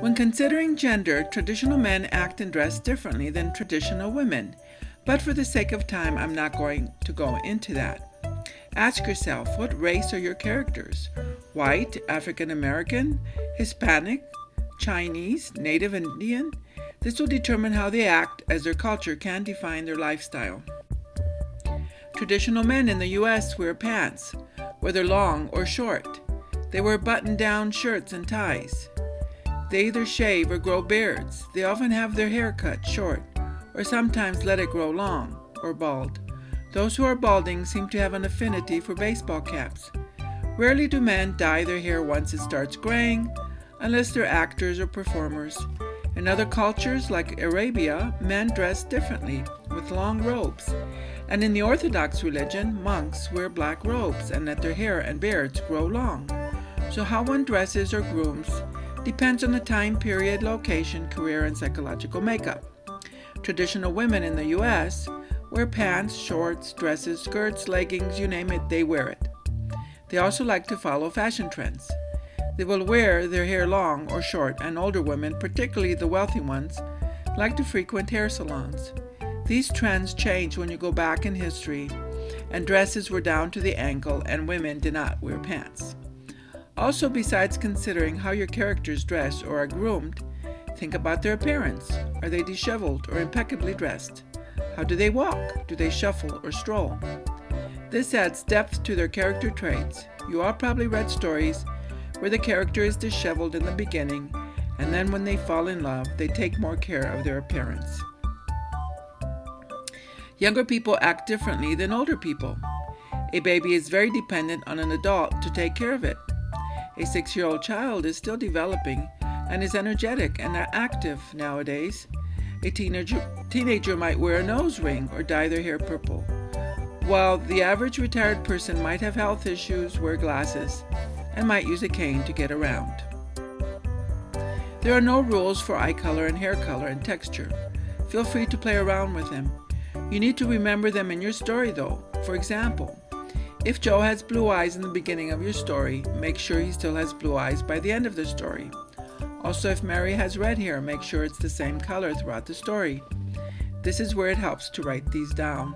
When considering gender, traditional men act and dress differently than traditional women, but for the sake of time, I'm not going to go into that. Ask yourself, what race are your characters? White, African American, Hispanic, Chinese, Native Indian? This will determine how they act, as their culture can define their lifestyle. Traditional men in the U.S. wear pants, whether long or short. They wear button-down shirts and ties. They either shave or grow beards. They often have their hair cut short, or sometimes let it grow long, or bald. Those who are balding seem to have an affinity for baseball caps. Rarely do men dye their hair once it starts graying, unless they're actors or performers. In other cultures, like Arabia, men dress differently, with long robes. And in the Orthodox religion, monks wear black robes and let their hair and beards grow long. So how one dresses or grooms depends on the time period, location, career, and psychological makeup. Traditional women in the U.S. wear pants, shorts, dresses, skirts, leggings, you name it, they wear it. They also like to follow fashion trends. They will wear their hair long or short, and older women, particularly the wealthy ones, like to frequent hair salons. These trends change when you go back in history, and dresses were down to the ankle and women did not wear pants. Also, besides considering how your characters dress or are groomed, think about their appearance. Are they disheveled or impeccably dressed? How do they walk? Do they shuffle or stroll? This adds depth to their character traits. You all probably read stories where the character is disheveled in the beginning, and then when they fall in love, they take more care of their appearance. Younger people act differently than older people. A baby is very dependent on an adult to take care of it. A 6-year-old child is still developing and is energetic and active nowadays. A teenager might wear a nose ring or dye their hair purple, while the average retired person might have health issues, wear glasses, and might use a cane to get around. There are no rules for eye color and hair color and texture. Feel free to play around with them. You need to remember them in your story though. For example, if Joe has blue eyes in the beginning of your story, make sure he still has blue eyes by the end of the story. Also, if Mary has red hair, make sure it's the same color throughout the story. This is where it helps to write these down.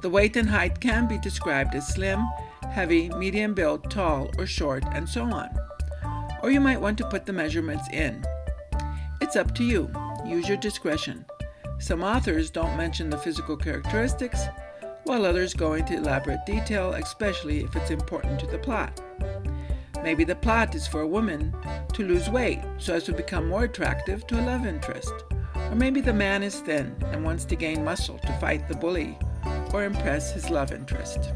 The weight and height can be described as slim, heavy, medium build, tall, or short, and so on. Or you might want to put the measurements in. It's up to you. Use your discretion. Some authors don't mention the physical characteristics, while others go into elaborate detail, especially if it's important to the plot. Maybe the plot is for a woman to lose weight so as to become more attractive to a love interest. Or maybe the man is thin and wants to gain muscle to fight the bully or impress his love interest.